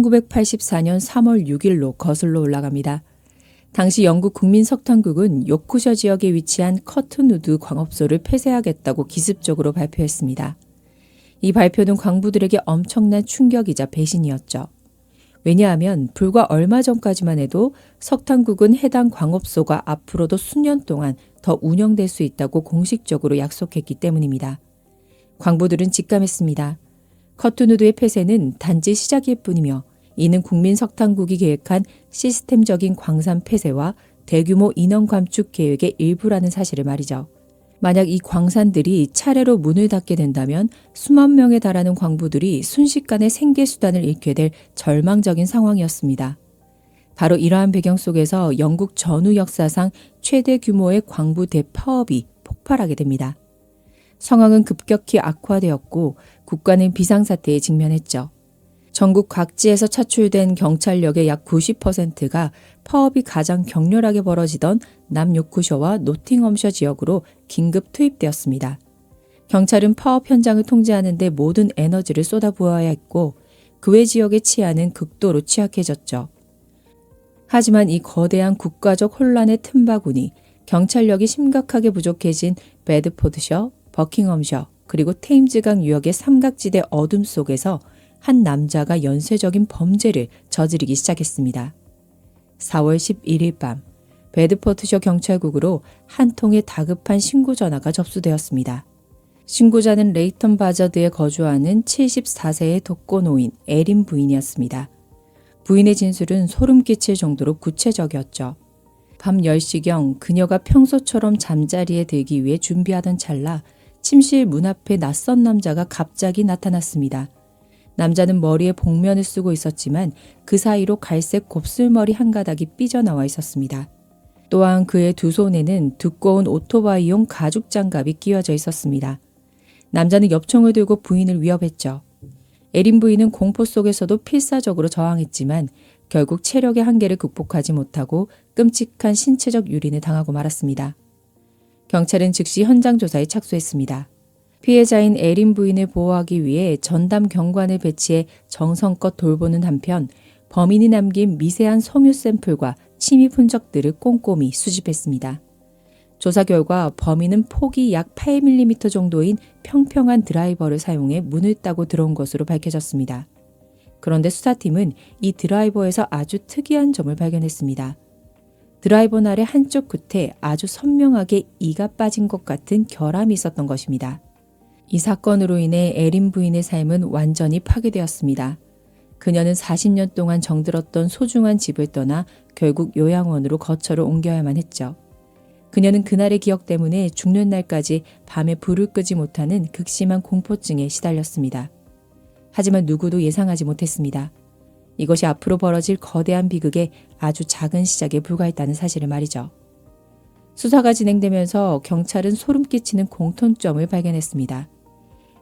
1984년 3월 6일로 거슬러 올라갑니다. 당시 영국 국민석탄국은 요크셔 지역에 위치한 커튼우드 광업소를 폐쇄하겠다고 기습적으로 발표했습니다. 이 발표는 광부들에게 엄청난 충격이자 배신이었죠. 왜냐하면 불과 얼마 전까지만 해도 석탄국은 해당 광업소가 앞으로도 수년 동안 더 운영될 수 있다고 공식적으로 약속했기 때문입니다. 광부들은 직감했습니다. 커튼우드의 폐쇄는 단지 시작일 뿐이며 이는 국민석탄국이 계획한 시스템적인 광산 폐쇄와 대규모 인원 감축 계획의 일부라는 사실을 말이죠. 만약 이 광산들이 차례로 문을 닫게 된다면 수만 명에 달하는 광부들이 순식간에 생계수단을 잃게 될 절망적인 상황이었습니다. 바로 이러한 배경 속에서 영국 전후 역사상 최대 규모의 광부 대파업이 폭발하게 됩니다. 상황은 급격히 악화되었고 국가는 비상사태에 직면했죠. 전국 각지에서 차출된 경찰력의 약 90%가 파업이 가장 격렬하게 벌어지던 남요크셔와 노팅엄셔 지역으로 긴급 투입되었습니다. 경찰은 파업 현장을 통제하는 데 모든 에너지를 쏟아부어야 했고 그 외 지역의 치안은 극도로 취약해졌죠. 하지만 이 거대한 국가적 혼란의 틈바구니, 경찰력이 심각하게 부족해진 베드포드셔, 버킹엄셔, 그리고 테임즈강 유역의 삼각지대 어둠 속에서 한 남자가 연쇄적인 범죄를 저지르기 시작했습니다. 4월 11일 밤, 베드포드셔 경찰국으로 한 통의 다급한 신고 전화가 접수되었습니다. 신고자는 레이턴 바저드에 거주하는 74세의 독거노인 에린 부인이었습니다. 부인의 진술은 소름 끼칠 정도로 구체적이었죠. 밤 10시경 그녀가 평소처럼 잠자리에 들기 위해 준비하던 찰나 침실 문 앞에 낯선 남자가 갑자기 나타났습니다. 남자는 머리에 복면을 쓰고 있었지만 그 사이로 갈색 곱슬머리 한 가닥이 삐져나와 있었습니다. 또한 그의 두 손에는 두꺼운 오토바이용 가죽 장갑이 끼워져 있었습니다. 남자는 엽총을 들고 부인을 위협했죠. 에린 부인은 공포 속에서도 필사적으로 저항했지만 결국 체력의 한계를 극복하지 못하고 끔찍한 신체적 유린을 당하고 말았습니다. 경찰은 즉시 현장 조사에 착수했습니다. 피해자인 에린 부인을 보호하기 위해 전담 경관을 배치해 정성껏 돌보는 한편 범인이 남긴 미세한 섬유 샘플과 침입 흔적들을 꼼꼼히 수집했습니다. 조사 결과 범인은 폭이 약 8mm 정도인 평평한 드라이버를 사용해 문을 따고 들어온 것으로 밝혀졌습니다. 그런데 수사팀은 이 드라이버에서 아주 특이한 점을 발견했습니다. 드라이버 날의 한쪽 끝에 아주 선명하게 이가 빠진 것 같은 결함이 있었던 것입니다. 이 사건으로 인해 에린 부인의 삶은 완전히 파괴되었습니다. 그녀는 40년 동안 정들었던 소중한 집을 떠나 결국 요양원으로 거처를 옮겨야만 했죠. 그녀는 그날의 기억 때문에 죽는 날까지 밤에 불을 끄지 못하는 극심한 공포증에 시달렸습니다. 하지만 누구도 예상하지 못했습니다. 이것이 앞으로 벌어질 거대한 비극의 아주 작은 시작에 불과했다는 사실을 말이죠. 수사가 진행되면서 경찰은 소름 끼치는 공통점을 발견했습니다.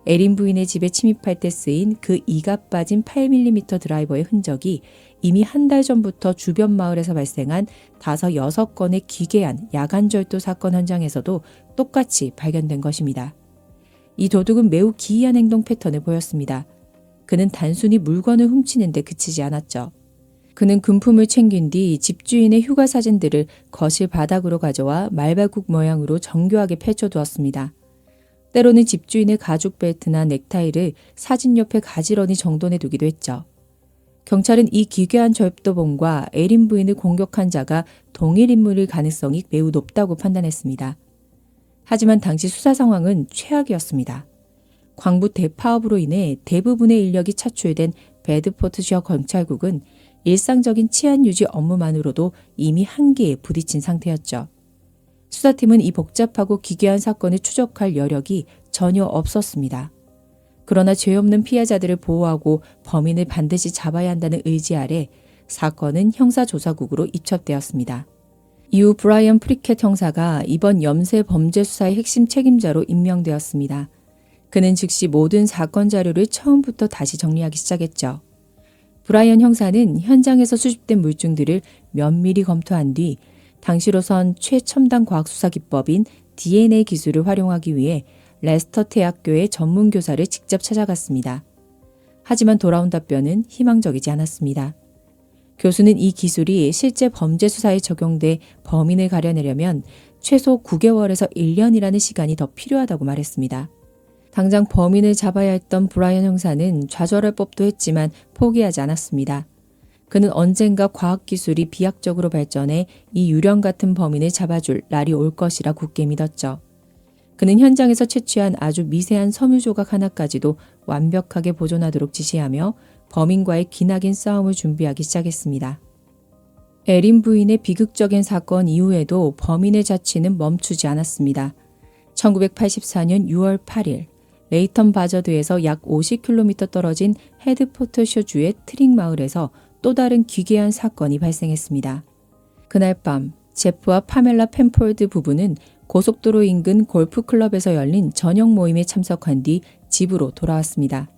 에린 부인의 집에 침입할 때 쓰인 그 이가 빠진 8mm 드라이버의 흔적이 이미 한 달 전부터 주변 마을에서 발생한 5-6건의 기괴한 야간절도 사건 현장에서도 똑같이 발견된 것입니다. 이 도둑은 매우 기이한 행동 패턴을 보였습니다. 그는 단순히 물건을 훔치는 데 그치지 않았죠. 그는 금품을 챙긴 뒤 집주인의 휴가 사진들을 거실 바닥으로 가져와 말발굽 모양으로 정교하게 펼쳐두었습니다. 때로는 집주인의 가죽 벨트나 넥타이를 사진 옆에 가지런히 정돈해 두기도 했죠. 경찰은 이 기괴한 절도범과 에린 부인을 공격한 자가 동일 인물일 가능성이 매우 높다고 판단했습니다. 하지만 당시 수사 상황은 최악이었습니다. 광부 대파업으로 인해 대부분의 인력이 차출된 베드포드셔 경찰국은 일상적인 치안 유지 업무만으로도 이미 한계에 부딪힌 상태였죠. 수사팀은 이 복잡하고 기괴한 사건을 추적할 여력이 전혀 없었습니다. 그러나 죄 없는 피해자들을 보호하고 범인을 반드시 잡아야 한다는 의지 아래 사건은 형사조사국으로 입첩되었습니다. 이후 브라이언 프리켓 형사가 이번 염세 범죄 수사의 핵심 책임자로 임명되었습니다. 그는 즉시 모든 사건 자료를 처음부터 다시 정리하기 시작했죠. 브라이언 형사는 현장에서 수집된 물증들을 면밀히 검토한 뒤 당시로선 최첨단 과학수사 기법인 DNA 기술을 활용하기 위해 레스터 대학교의 전문 교사를 직접 찾아갔습니다. 하지만 돌아온 답변은 희망적이지 않았습니다. 교수는 이 기술이 실제 범죄 수사에 적용돼 범인을 가려내려면 최소 9개월에서 1년이라는 시간이 더 필요하다고 말했습니다. 당장 범인을 잡아야 했던 브라이언 형사는 좌절할 법도 했지만 포기하지 않았습니다. 그는 언젠가 과학기술이 비약적으로 발전해 이 유령 같은 범인을 잡아줄 날이 올 것이라 굳게 믿었죠. 그는 현장에서 채취한 아주 미세한 섬유 조각 하나까지도 완벽하게 보존하도록 지시하며 범인과의 기나긴 싸움을 준비하기 시작했습니다. 에린 부인의 비극적인 사건 이후에도 범인의 자취는 멈추지 않았습니다. 1984년 6월 8일 레이턴 바저드에서 약 50km 떨어진 헤드포터셔주의 트릭 마을에서 또 다른 기괴한 사건이 발생했습니다. 그날 밤 제프와 파멜라 펜폴드 부부는 고속도로 인근 골프클럽에서 열린 저녁 모임에 참석한 뒤 집으로 돌아왔습니다.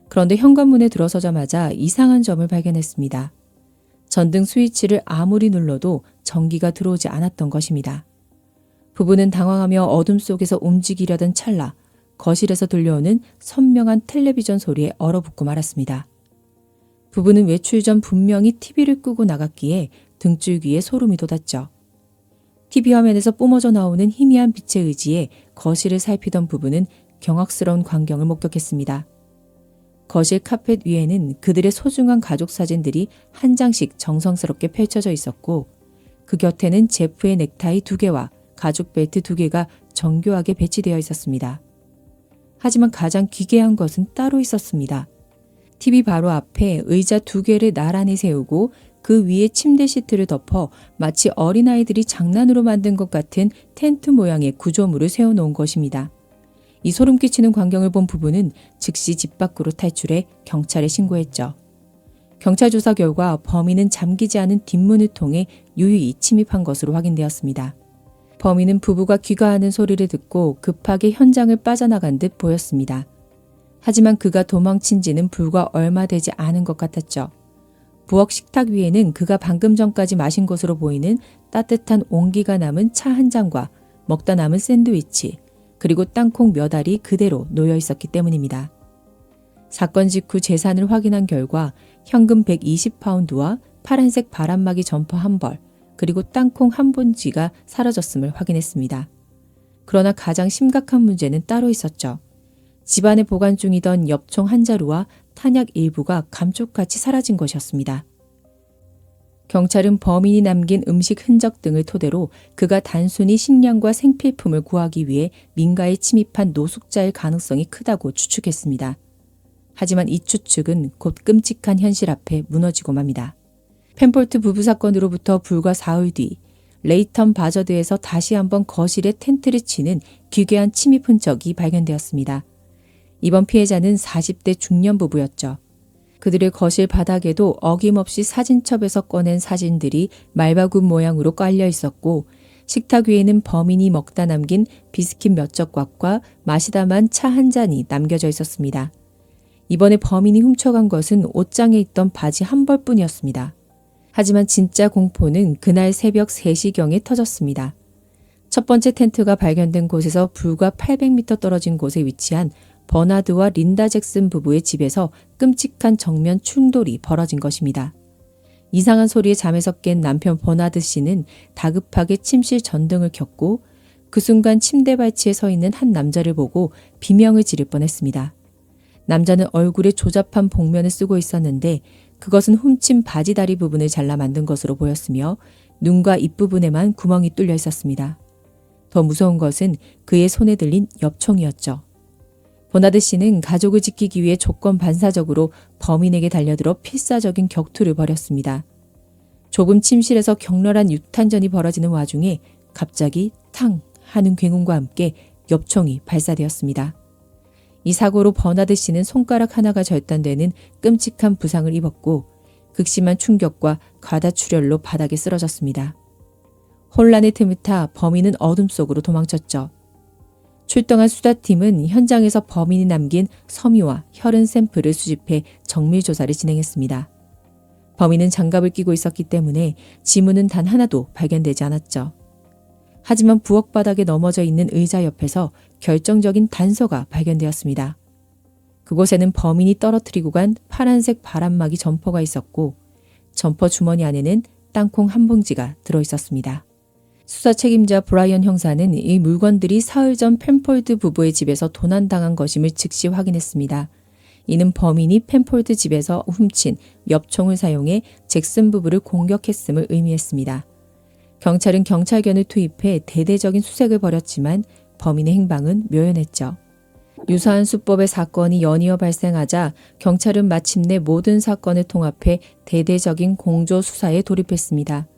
그런데 현관문에 들어서자마자 이상한 점을 발견했습니다. 전등 스위치를 아무리 눌러도 전기가 들어오지 않았던 것입니다. 부부는 당황하며 어둠 속에서 움직이려던 찰나 거실에서 들려오는 선명한 텔레비전 소리에 얼어붙고 말았습니다. 부부는 외출 전 분명히 TV를 끄고 나갔기에 등줄기에 소름이 돋았죠. TV 화면에서 뿜어져 나오는 희미한 빛에 의지해 거실을 살피던 부부는 경악스러운 광경을 목격했습니다. 거실 카펫 위에는 그들의 소중한 가족 사진들이 한 장씩 정성스럽게 펼쳐져 있었고 그 곁에는 제프의 넥타이 2개와 가죽 벨트 2개가 정교하게 배치되어 있었습니다. 하지만 가장 기괴한 것은 따로 있었습니다. TV 바로 앞에 의자 2개를 나란히 세우고 그 위에 침대 시트를 덮어 마치 어린아이들이 장난으로 만든 것 같은 텐트 모양의 구조물을 세워놓은 것입니다. 이 소름 끼치는 광경을 본 부부는 즉시 집 밖으로 탈출해 경찰에 신고했죠. 경찰 조사 결과 범인은 잠기지 않은 뒷문을 통해 유유히 침입한 것으로 확인되었습니다. 범인은 부부가 귀가하는 소리를 듣고 급하게 현장을 빠져나간 듯 보였습니다. 하지만 그가 도망친 지는 불과 얼마 되지 않은 것 같았죠. 부엌 식탁 위에는 그가 방금 전까지 마신 것으로 보이는 따뜻한 온기가 남은 차 한 잔과 먹다 남은 샌드위치, 그리고 땅콩 몇 알이 그대로 놓여 있었기 때문입니다. 사건 직후 재산을 확인한 결과 현금 120파운드와 파란색 바람막이 점퍼 한 벌, 그리고 땅콩 한 봉지가 사라졌음을 확인했습니다. 그러나 가장 심각한 문제는 따로 있었죠. 집안에 보관 중이던 엽총 한 자루와 탄약 일부가 감쪽같이 사라진 것이었습니다. 경찰은 범인이 남긴 음식 흔적 등을 토대로 그가 단순히 식량과 생필품을 구하기 위해 민가에 침입한 노숙자일 가능성이 크다고 추측했습니다. 하지만 이 추측은 곧 끔찍한 현실 앞에 무너지고 맙니다. 펜폴트 부부 사건으로부터 불과 사흘 뒤 레이턴 바저드에서 다시 한번 거실에 텐트를 치는 기괴한 침입 흔적이 발견되었습니다. 이번 피해자는 40대 중년 부부였죠. 그들의 거실 바닥에도 어김없이 사진첩에서 꺼낸 사진들이 말바굽 모양으로 깔려 있었고 식탁 위에는 범인이 먹다 남긴 비스킷 몇 조각과 마시다만 차 한 잔이 남겨져 있었습니다. 이번에 범인이 훔쳐간 것은 옷장에 있던 바지 한 벌뿐이었습니다. 하지만 진짜 공포는 그날 새벽 3시경에 터졌습니다. 첫 번째 텐트가 발견된 곳에서 불과 800m 떨어진 곳에 위치한 버나드와 린다 잭슨 부부의 집에서 끔찍한 정면 충돌이 벌어진 것입니다. 이상한 소리에 잠에서 깬 남편 버나드 씨는 다급하게 침실 전등을 켰고 그 순간 침대 발치에 서 있는 한 남자를 보고 비명을 지를 뻔했습니다. 남자는 얼굴에 조잡한 복면을 쓰고 있었는데 그것은 훔친 바지다리 부분을 잘라 만든 것으로 보였으며 눈과 입 부분에만 구멍이 뚫려 있었습니다. 더 무서운 것은 그의 손에 들린 엽총이었죠. 버나드 씨는 가족을 지키기 위해 조건 반사적으로 범인에게 달려들어 필사적인 격투를 벌였습니다. 좁은 침실에서 격렬한 유탄전이 벌어지는 와중에 갑자기 탕 하는 굉음과 함께 엽총이 발사되었습니다. 이 사고로 버나드 씨는 손가락 하나가 절단되는 끔찍한 부상을 입었고 극심한 충격과 과다출혈로 바닥에 쓰러졌습니다. 혼란의 틈을 타 범인은 어둠 속으로 도망쳤죠. 출동한 수사팀은 현장에서 범인이 남긴 섬유와 혈흔 샘플을 수집해 정밀 조사를 진행했습니다. 범인은 장갑을 끼고 있었기 때문에 지문은 단 하나도 발견되지 않았죠. 하지만 부엌 바닥에 넘어져 있는 의자 옆에서 결정적인 단서가 발견되었습니다. 그곳에는 범인이 떨어뜨리고 간 파란색 바람막이 점퍼가 있었고 점퍼 주머니 안에는 땅콩 한 봉지가 들어있었습니다. 수사 책임자 브라이언 형사는 이 물건들이 사흘 전 펜폴드 부부의 집에서 도난당한 것임을 즉시 확인했습니다. 이는 범인이 펜폴드 집에서 훔친 엽총을 사용해 잭슨 부부를 공격했음을 의미했습니다. 경찰은 경찰견을 투입해 대대적인 수색을 벌였지만 범인의 행방은 묘연했죠. 유사한 수법의 사건이 연이어 발생하자 경찰은 마침내 모든 사건을 통합해 대대적인 공조 수사에 돌입했습니다.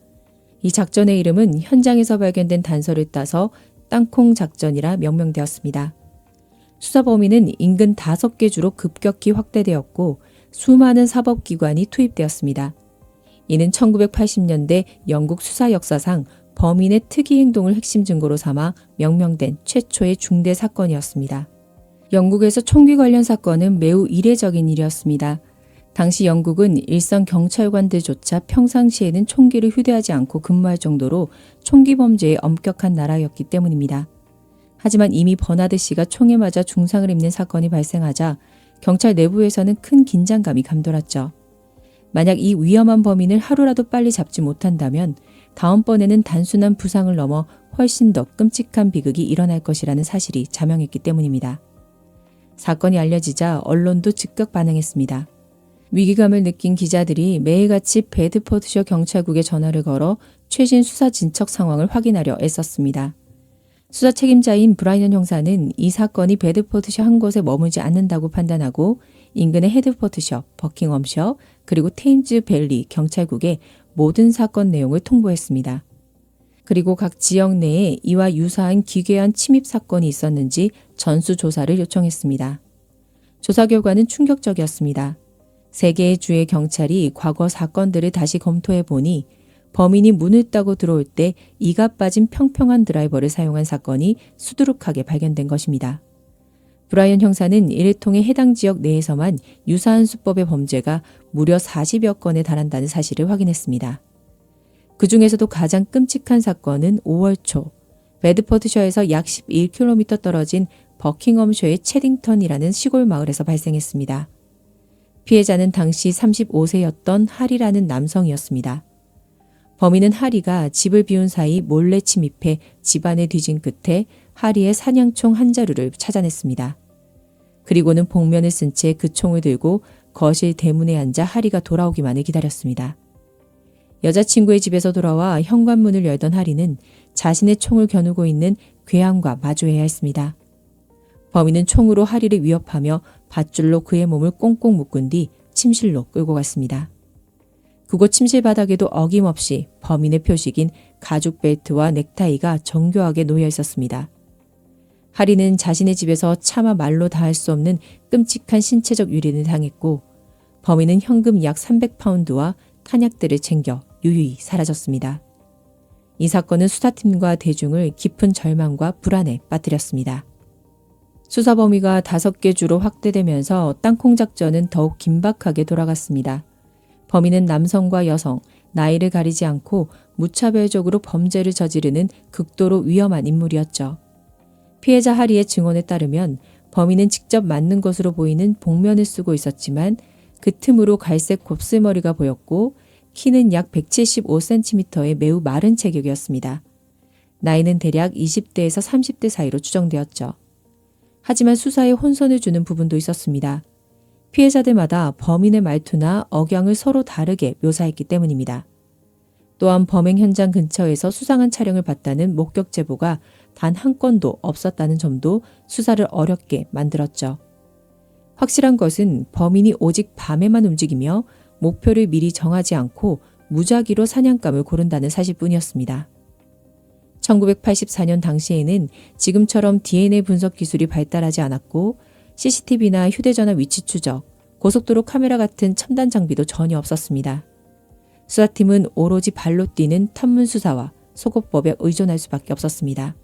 이 작전의 이름은 현장에서 발견된 단서를 따서 땅콩 작전이라 명명되었습니다. 수사 범위는 인근 5개 주로 급격히 확대되었고 수많은 사법기관이 투입되었습니다. 이는 1980년대 영국 수사 역사상 범인의 특이 행동을 핵심 증거로 삼아 명명된 최초의 중대 사건이었습니다. 영국에서 총기 관련 사건은 매우 이례적인 일이었습니다. 당시 영국은 일선 경찰관들조차 평상시에는 총기를 휴대하지 않고 근무할 정도로 총기 범죄에 엄격한 나라였기 때문입니다. 하지만 이미 버나드 씨가 총에 맞아 중상을 입는 사건이 발생하자 경찰 내부에서는 큰 긴장감이 감돌았죠. 만약 이 위험한 범인을 하루라도 빨리 잡지 못한다면 다음번에는 단순한 부상을 넘어 훨씬 더 끔찍한 비극이 일어날 것이라는 사실이 자명했기 때문입니다. 사건이 알려지자 언론도 즉각 반응했습니다. 위기감을 느낀 기자들이 매일같이 베드포드셔 경찰국에 전화를 걸어 최신 수사 진척 상황을 확인하려 애썼습니다. 수사 책임자인 브라이언 형사는 이 사건이 베드포드셔 한 곳에 머물지 않는다고 판단하고 인근의 헤드포드셔, 버킹엄셔, 그리고 테임즈 밸리 경찰국에 모든 사건 내용을 통보했습니다. 그리고 각 지역 내에 이와 유사한 기괴한 침입 사건이 있었는지 전수조사를 요청했습니다. 조사 결과는 충격적이었습니다. 3개의 주의 경찰이 과거 사건들을 다시 검토해 보니 범인이 문을 따고 들어올 때 이가 빠진 평평한 드라이버를 사용한 사건이 수두룩하게 발견된 것입니다. 브라이언 형사는 이를 통해 해당 지역 내에서만 유사한 수법의 범죄가 무려 40여 건에 달한다는 사실을 확인했습니다. 그 중에서도 가장 끔찍한 사건은 5월 초 베드포드셔에서 약 11km 떨어진 버킹엄셔의 체딩턴이라는 시골 마을에서 발생했습니다. 피해자는 당시 35세였던 하리라는 남성이었습니다. 범인은 하리가 집을 비운 사이 몰래 침입해 집안에 뒤진 끝에 하리의 사냥총 한 자루를 찾아냈습니다. 그리고는 복면을 쓴 채 그 총을 들고 거실 대문에 앉아 하리가 돌아오기만을 기다렸습니다. 여자친구의 집에서 돌아와 현관문을 열던 하리는 자신의 총을 겨누고 있는 괴한과 마주해야 했습니다. 범인은 총으로 하리를 위협하며 밧줄로 그의 몸을 꽁꽁 묶은 뒤 침실로 끌고 갔습니다. 그곳 침실 바닥에도 어김없이 범인의 표식인 가죽 벨트와 넥타이가 정교하게 놓여 있었습니다. 하리는 자신의 집에서 차마 말로 다 할 수 없는 끔찍한 신체적 유린을 당했고 범인은 현금 약 300파운드와 탄약들을 챙겨 유유히 사라졌습니다. 이 사건은 수사팀과 대중을 깊은 절망과 불안에 빠뜨렸습니다. 수사 범위가 5개 주로 확대되면서 땅콩 작전은 더욱 긴박하게 돌아갔습니다. 범인은 남성과 여성, 나이를 가리지 않고 무차별적으로 범죄를 저지르는 극도로 위험한 인물이었죠. 피해자 하리의 증언에 따르면 범인은 직접 맞는 것으로 보이는 복면을 쓰고 있었지만 그 틈으로 갈색 곱슬머리가 보였고 키는 약 175cm의 매우 마른 체격이었습니다. 나이는 대략 20대에서 30대 사이로 추정되었죠. 하지만 수사에 혼선을 주는 부분도 있었습니다. 피해자들마다 범인의 말투나 억양을 서로 다르게 묘사했기 때문입니다. 또한 범행 현장 근처에서 수상한 차량을 봤다는 목격 제보가 단 한 건도 없었다는 점도 수사를 어렵게 만들었죠. 확실한 것은 범인이 오직 밤에만 움직이며 목표를 미리 정하지 않고 무작위로 사냥감을 고른다는 사실뿐이었습니다. 1984년 당시에는 지금처럼 DNA 분석 기술이 발달하지 않았고 CCTV나 휴대전화 위치 추적, 고속도로 카메라 같은 첨단 장비도 전혀 없었습니다. 수사팀은 오로지 발로 뛰는 탐문 수사와 속옷법에 의존할 수밖에 없었습니다.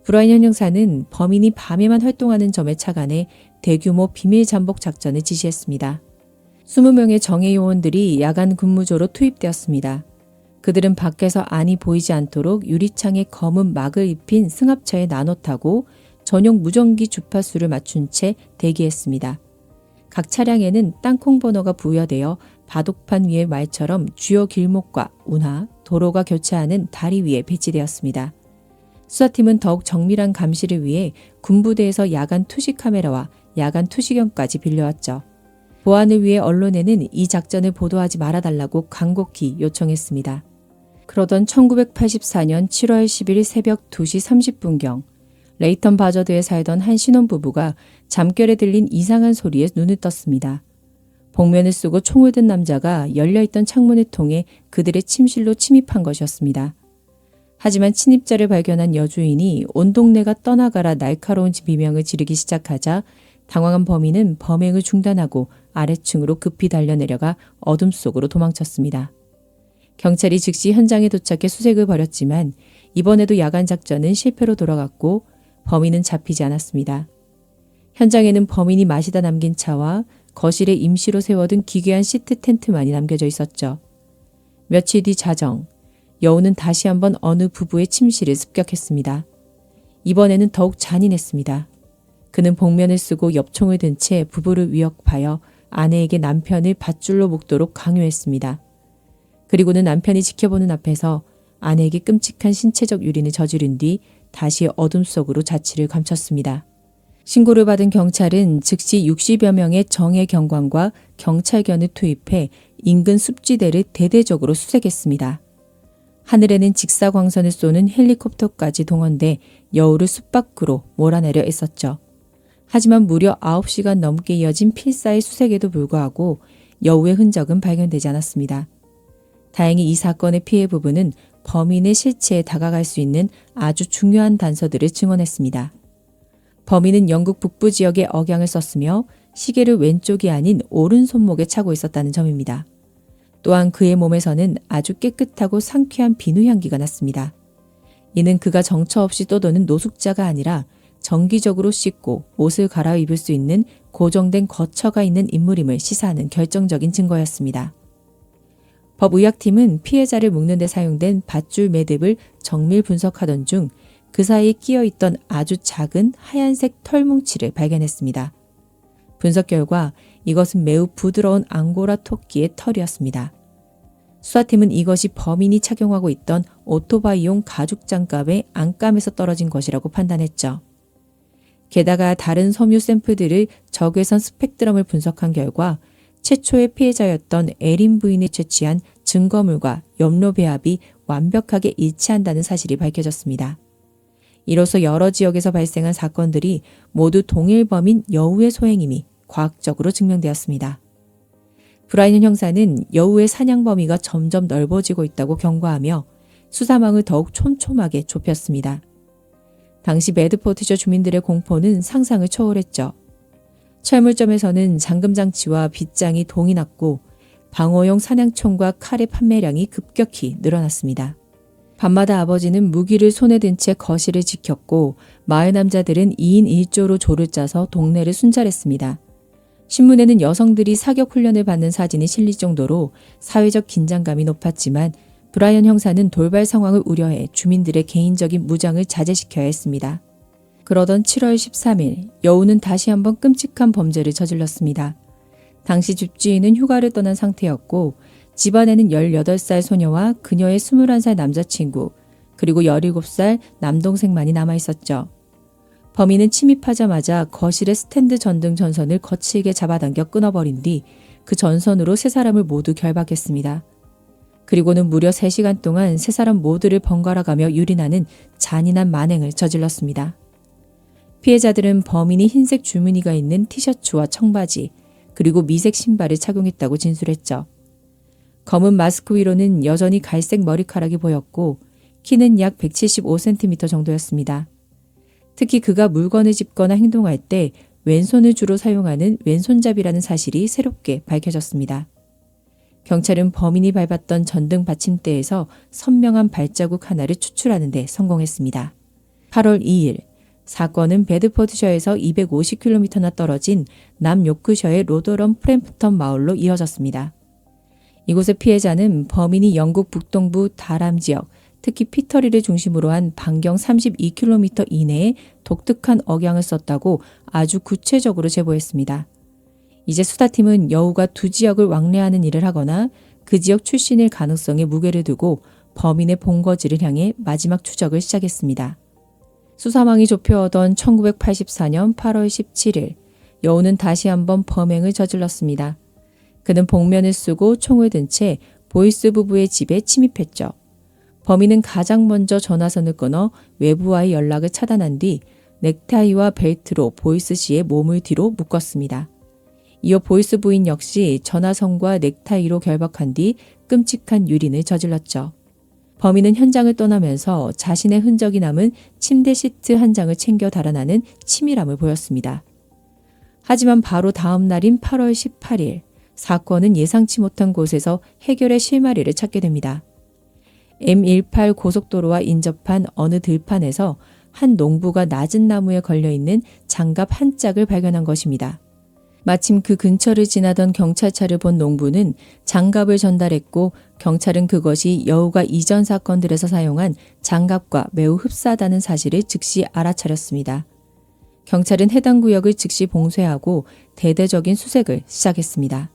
브라이언 형사는 범인이 밤에만 활동하는 점에 착안해 대규모 비밀 잠복 작전을 지시했습니다. 20명의 정예 요원들이 야간 근무조로 투입되었습니다. 그들은 밖에서 안이 보이지 않도록 유리창에 검은 막을 입힌 승합차에 나눠 타고 전용 무전기 주파수를 맞춘 채 대기했습니다. 각 차량에는 땅콩 번호가 부여되어 바둑판 위의 말처럼 주요 길목과 운하, 도로가 교차하는 다리 위에 배치되었습니다. 수사팀은 더욱 정밀한 감시를 위해 군부대에서 야간 투시 카메라와 야간 투시경까지 빌려왔죠. 보안을 위해 언론에는 이 작전을 보도하지 말아달라고 간곡히 요청했습니다. 그러던 1984년 7월 10일 새벽 2시 30분경 레이턴 바저드에 살던 한 신혼부부가 잠결에 들린 이상한 소리에 눈을 떴습니다. 복면을 쓰고 총을 든 남자가 열려있던 창문을 통해 그들의 침실로 침입한 것이었습니다. 하지만 침입자를 발견한 여주인이 온 동네가 떠나가라 날카로운 비명을 지르기 시작하자 당황한 범인은 범행을 중단하고 아래층으로 급히 달려내려가 어둠 속으로 도망쳤습니다. 경찰이 즉시 현장에 도착해 수색을 벌였지만 이번에도 야간 작전은 실패로 돌아갔고 범인은 잡히지 않았습니다. 현장에는 범인이 마시다 남긴 차와 거실에 임시로 세워둔 기괴한 시트 텐트만이 남겨져 있었죠. 며칠 뒤 자정, 여우는 다시 한번 어느 부부의 침실을 습격했습니다. 이번에는 더욱 잔인했습니다. 그는 복면을 쓰고 엽총을 든 채 부부를 위협하여 아내에게 남편을 밧줄로 묶도록 강요했습니다. 그리고는 남편이 지켜보는 앞에서 아내에게 끔찍한 신체적 유린을 저지른 뒤 다시 어둠 속으로 자취를 감췄습니다. 신고를 받은 경찰은 즉시 60여 명의 정예 경관과 경찰견을 투입해 인근 숲지대를 대대적으로 수색했습니다. 하늘에는 직사광선을 쏘는 헬리콥터까지 동원돼 여우를 숲 밖으로 몰아내려 했었죠. 하지만 무려 9시간 넘게 이어진 필사의 수색에도 불구하고 여우의 흔적은 발견되지 않았습니다. 다행히 이 사건의 피해 부분은 범인의 실체에 다가갈 수 있는 아주 중요한 단서들을 증언했습니다. 범인은 영국 북부 지역에 억양을 썼으며 시계를 왼쪽이 아닌 오른 손목에 차고 있었다는 점입니다. 또한 그의 몸에서는 아주 깨끗하고 상쾌한 비누 향기가 났습니다. 이는 그가 정처 없이 떠도는 노숙자가 아니라 정기적으로 씻고 옷을 갈아입을 수 있는 고정된 거처가 있는 인물임을 시사하는 결정적인 증거였습니다. 법의학팀은 피해자를 묶는 데 사용된 밧줄 매듭을 정밀 분석하던 중 그 사이에 끼어있던 아주 작은 하얀색 털뭉치를 발견했습니다. 분석 결과 이것은 매우 부드러운 앙고라 토끼의 털이었습니다. 수사팀은 이것이 범인이 착용하고 있던 오토바이용 가죽 장갑의 안감에서 떨어진 것이라고 판단했죠. 게다가 다른 섬유 샘플들을 적외선 스펙트럼을 분석한 결과 최초의 피해자였던 에린 부인이 채취한 증거물과 염료 배합이 완벽하게 일치한다는 사실이 밝혀졌습니다. 이로써 여러 지역에서 발생한 사건들이 모두 동일 범인 여우의 소행임이 과학적으로 증명되었습니다. 브라이언 형사는 여우의 사냥 범위가 점점 넓어지고 있다고 경고하며 수사망을 더욱 촘촘하게 좁혔습니다. 당시 매드포트셔 주민들의 공포는 상상을 초월했죠. 철물점에서는 잠금장치와 빗장이 동이 났고 방어용 사냥총과 칼의 판매량이 급격히 늘어났습니다. 밤마다 아버지는 무기를 손에 든 채 거실을 지켰고 마을 남자들은 2인 1조로 조를 짜서 동네를 순찰했습니다. 신문에는 여성들이 사격 훈련을 받는 사진이 실릴 정도로 사회적 긴장감이 높았지만 브라이언 형사는 돌발 상황을 우려해 주민들의 개인적인 무장을 자제시켜야 했습니다. 그러던 7월 13일 여우는 다시 한번 끔찍한 범죄를 저질렀습니다. 당시 집주인은 휴가를 떠난 상태였고 집안에는 18살 소녀와 그녀의 21살 남자친구 그리고 17살 남동생만이 남아있었죠. 범인은 침입하자마자 거실의 스탠드 전등 전선을 거칠게 잡아당겨 끊어버린 뒤 그 전선으로 세 사람을 모두 결박했습니다. 그리고는 무려 3시간 동안 세 사람 모두를 번갈아가며 유린하는 잔인한 만행을 저질렀습니다. 피해자들은 범인이 흰색 줄무늬가 있는 티셔츠와 청바지 그리고 미색 신발을 착용했다고 진술했죠. 검은 마스크 위로는 여전히 갈색 머리카락이 보였고 키는 약 175cm 정도였습니다. 특히 그가 물건을 짚거나 행동할 때 왼손을 주로 사용하는 왼손잡이라는 사실이 새롭게 밝혀졌습니다. 경찰은 범인이 밟았던 전등 받침대에서 선명한 발자국 하나를 추출하는 데 성공했습니다. 8월 2일 사건은 베드포드셔에서 250km나 떨어진 남요크셔의 로더럼 프램프턴 마을로 이어졌습니다. 이곳의 피해자는 범인이 영국 북동부 다람 지역 특히 피터리를 중심으로 한 반경 32km 이내에 독특한 억양을 썼다고 아주 구체적으로 제보했습니다. 이제 수사팀은 여우가 두 지역을 왕래하는 일을 하거나 그 지역 출신일 가능성에 무게를 두고 범인의 본거지를 향해 마지막 추적을 시작했습니다. 수사망이 좁혀오던 1984년 8월 17일, 여우는 다시 한번 범행을 저질렀습니다. 그는 복면을 쓰고 총을 든 채 보이스 부부의 집에 침입했죠. 범인은 가장 먼저 전화선을 끊어 외부와의 연락을 차단한 뒤 넥타이와 벨트로 보이스 씨의 몸을 뒤로 묶었습니다. 이어 보이스 부인 역시 전화선과 넥타이로 결박한 뒤 끔찍한 유린을 저질렀죠. 범인은 현장을 떠나면서 자신의 흔적이 남은 침대 시트 한 장을 챙겨 달아나는 치밀함을 보였습니다. 하지만 바로 다음 날인 8월 18일, 사건은 예상치 못한 곳에서 해결의 실마리를 찾게 됩니다. M18 고속도로와 인접한 어느 들판에서 한 농부가 낮은 나무에 걸려있는 장갑 한 짝을 발견한 것입니다. 마침 그 근처를 지나던 경찰차를 본 농부는 장갑을 전달했고 경찰은 그것이 여우가 이전 사건들에서 사용한 장갑과 매우 흡사하다는 사실을 즉시 알아차렸습니다. 경찰은 해당 구역을 즉시 봉쇄하고 대대적인 수색을 시작했습니다.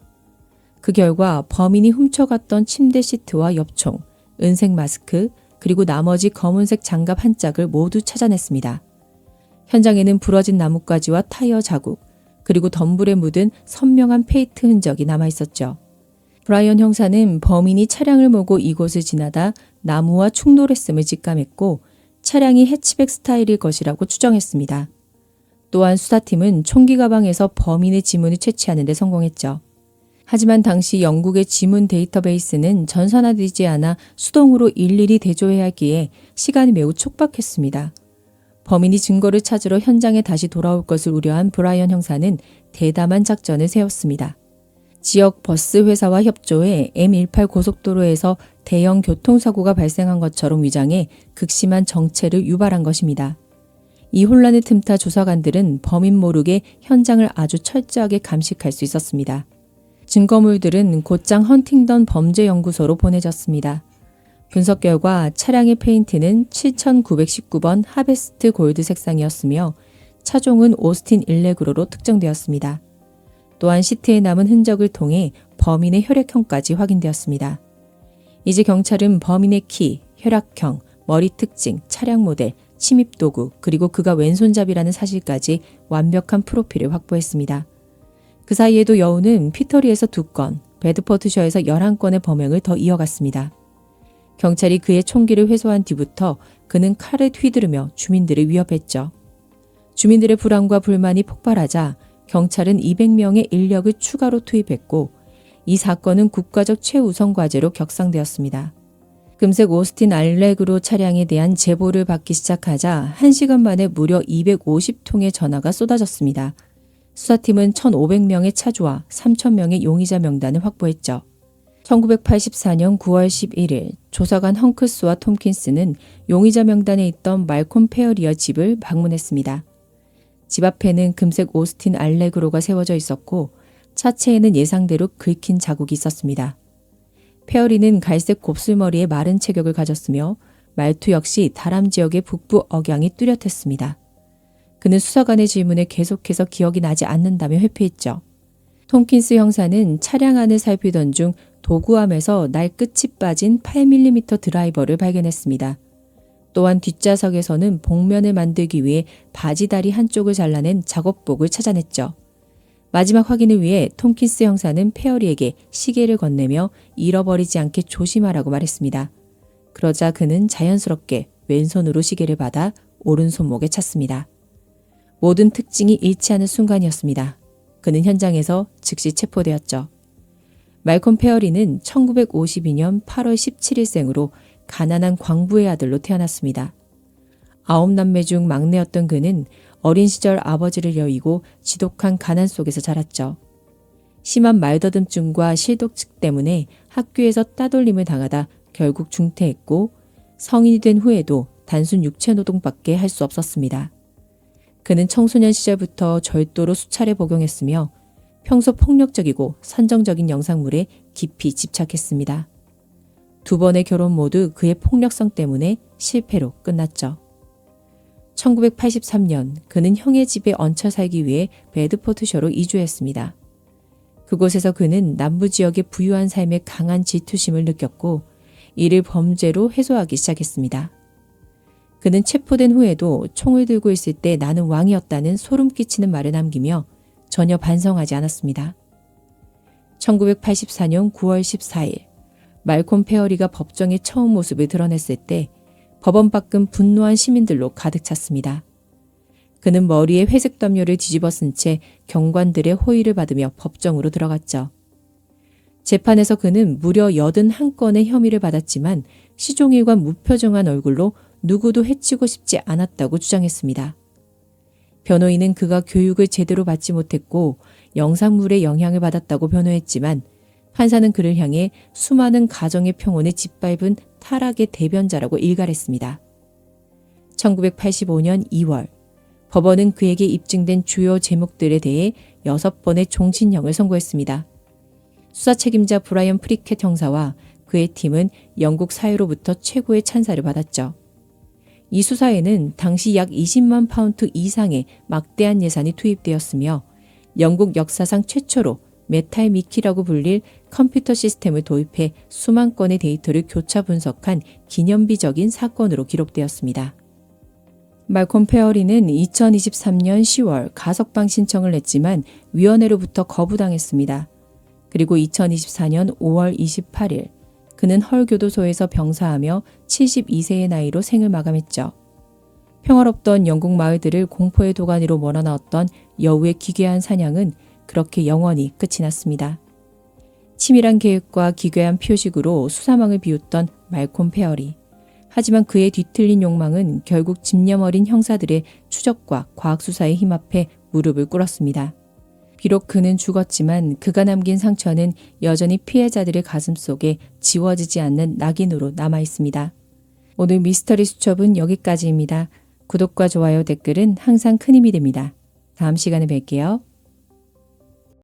그 결과 범인이 훔쳐갔던 침대 시트와 엽총, 은색 마스크, 그리고 나머지 검은색 장갑 한 짝을 모두 찾아냈습니다. 현장에는 부러진 나뭇가지와 타이어 자국, 그리고 덤불에 묻은 선명한 페이트 흔적이 남아있었죠. 브라이언 형사는 범인이 차량을 몰고 이곳을 지나다 나무와 충돌했음을 직감했고 차량이 해치백 스타일일 것이라고 추정했습니다. 또한 수사팀은 총기 가방에서 범인의 지문을 채취하는 데 성공했죠. 하지만 당시 영국의 지문 데이터베이스는 전산화되지 않아 수동으로 일일이 대조해야 하기에 시간이 매우 촉박했습니다. 범인이 증거를 찾으러 현장에 다시 돌아올 것을 우려한 브라이언 형사는 대담한 작전을 세웠습니다. 지역 버스 회사와 협조해 M18 고속도로에서 대형 교통사고가 발생한 것처럼 위장해 극심한 정체를 유발한 것입니다. 이 혼란을 틈타 조사관들은 범인 모르게 현장을 아주 철저하게 감식할 수 있었습니다. 증거물들은 곧장 헌팅던 범죄연구소로 보내졌습니다. 분석 결과 차량의 페인트는 7919번 하베스트 골드 색상이었으며 차종은 오스틴 일레그로로 특정되었습니다. 또한 시트에 남은 흔적을 통해 범인의 혈액형까지 확인되었습니다. 이제 경찰은 범인의 키, 혈액형, 머리 특징, 차량 모델, 침입 도구, 그리고 그가 왼손잡이라는 사실까지 완벽한 프로필을 확보했습니다. 그 사이에도 여우는 피터리에서 2건, 베드포트셔에서 11건의 범행을 더 이어갔습니다. 경찰이 그의 총기를 회수한 뒤부터 그는 칼을 휘두르며 주민들을 위협했죠. 주민들의 불안과 불만이 폭발하자 경찰은 200명의 인력을 추가로 투입했고 이 사건은 국가적 최우선 과제로 격상되었습니다. 금색 오스틴 알렉으로 차량에 대한 제보를 받기 시작하자 1시간 만에 무려 250통의 전화가 쏟아졌습니다. 수사팀은 1,500명의 차주와 3,000명의 용의자 명단을 확보했죠. 1984년 9월 11일 조사관 헝크스와 톰킨스는 용의자 명단에 있던 말콤 페어리어 집을 방문했습니다. 집 앞에는 금색 오스틴 알레그로가 세워져 있었고 차체에는 예상대로 긁힌 자국이 있었습니다. 페어리는 갈색 곱슬머리에 마른 체격을 가졌으며 말투 역시 다람 지역의 북부 억양이 뚜렷했습니다. 그는 수사관의 질문에 계속해서 기억이 나지 않는다며 회피했죠. 톰킨스 형사는 차량 안을 살피던 중 도구함에서 날 끝이 빠진 8mm 드라이버를 발견했습니다. 또한 뒷좌석에서는 복면을 만들기 위해 바지다리 한쪽을 잘라낸 작업복을 찾아냈죠. 마지막 확인을 위해 톰킨스 형사는 페어리에게 시계를 건네며 잃어버리지 않게 조심하라고 말했습니다. 그러자 그는 자연스럽게 왼손으로 시계를 받아 오른손목에 찼습니다. 모든 특징이 일치하는 순간이었습니다. 그는 현장에서 즉시 체포되었죠. 말콤 페어리는 1952년 8월 17일생으로 가난한 광부의 아들로 태어났습니다. 9남매 중 막내였던 그는 어린 시절 아버지를 여의고 지독한 가난 속에서 자랐죠. 심한 말더듬증과 실독증 때문에 학교에서 따돌림을 당하다 결국 중퇴했고 성인이 된 후에도 단순 육체노동밖에 할 수 없었습니다. 그는 청소년 시절부터 절도로 수차례 복용했으며 평소 폭력적이고 선정적인 영상물에 깊이 집착했습니다. 두 번의 결혼 모두 그의 폭력성 때문에 실패로 끝났죠. 1983년 그는 형의 집에 얹혀 살기 위해 베드포트셔로 이주했습니다. 그곳에서 그는 남부 지역의 부유한 삶에 강한 질투심을 느꼈고 이를 범죄로 해소하기 시작했습니다. 그는 체포된 후에도 총을 들고 있을 때 나는 왕이었다는 소름 끼치는 말을 남기며 전혀 반성하지 않았습니다. 1984년 9월 14일 말콤 페어리가 법정에 처음 모습을 드러냈을 때 법원 밖은 분노한 시민들로 가득 찼습니다. 그는 머리에 회색 담요를 뒤집어 쓴 채 경관들의 호의를 받으며 법정으로 들어갔죠. 재판에서 그는 무려 81건의 혐의를 받았지만 시종일관 무표정한 얼굴로 누구도 해치고 싶지 않았다고 주장했습니다. 변호인은 그가 교육을 제대로 받지 못했고 영상물의 영향을 받았다고 변호했지만 판사는 그를 향해 수많은 가정의 평온을 짓밟은 타락의 대변자라고 일갈했습니다. 1985년 2월 법원은 그에게 입증된 주요 제목들에 대해 6번의 종신형을 선고했습니다. 수사 책임자 브라이언 프리켓 형사와 그의 팀은 영국 사회로부터 최고의 찬사를 받았죠. 이 수사에는 당시 약 20만 파운드 이상의 막대한 예산이 투입되었으며 영국 역사상 최초로 메탈미키라고 불릴 컴퓨터 시스템을 도입해 수만 건의 데이터를 교차 분석한 기념비적인 사건으로 기록되었습니다. 말콤 페어리는 2023년 10월 가석방 신청을 냈지만 위원회로부터 거부당했습니다. 그리고 2024년 5월 28일 그는 헐교도소에서 병사하며 72세의 나이로 생을 마감했죠. 평화롭던 영국 마을들을 공포의 도가니로 몰아넣었던 여우의 기괴한 사냥은 그렇게 영원히 끝이 났습니다. 치밀한 계획과 기괴한 표식으로 수사망을 비웃던 말콤 페어리. 하지만 그의 뒤틀린 욕망은 결국 집념 어린 형사들의 추적과 과학수사에 힘합해 무릎을 꿇었습니다. 비록 그는 죽었지만 그가 남긴 상처는 여전히 피해자들의 가슴 속에 지워지지 않는 낙인으로 남아있습니다. 오늘 미스터리 수첩은 여기까지입니다. 구독과 좋아요, 댓글은 항상 큰 힘이 됩니다. 다음 시간에 뵐게요.